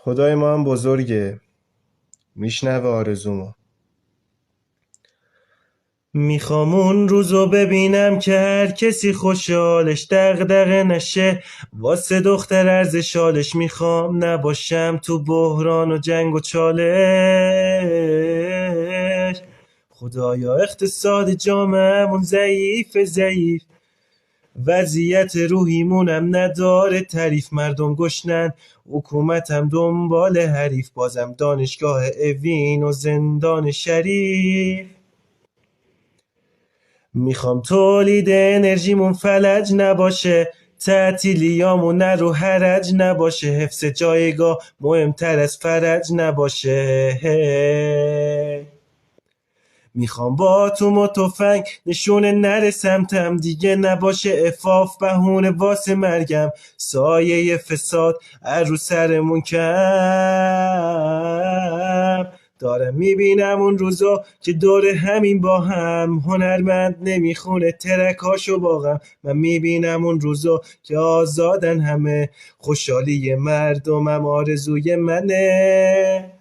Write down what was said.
خدای ما هم بزرگه، میشنوه آرزومو. میخوام اون روزو ببینم که هر کسی خوشحالش دغدغه نشه واسه دختر ارزشالش. میخوام نباشم تو بحران و جنگ و چالش. خدایا اقتصاد جامعمون ضعیف، وضعیت روحیمونم نداره تعریف. مردم گشنن، حکومتم دنبال حریف، بازم دانشگاه اوین و زندان شریف. میخوام تولید انرژیمون فلج نباشه، تعطیلیامون رو حرج نباشه، حفظ جایگاه مهمتر از فرج نباشه. میخوام با اتم و تفنگ نشونه نره سمتم، دیگه نباشه عفاف بهونه واسه مرگم. سایه فساد رو سرمون کم، دارم میبینم اون روزا که دور همین با هم هنرمند نمیخونه ترکاشو باغم. من میبینم اون روزا که آزادن همه، خوشحالی مردمم آرزوی منه.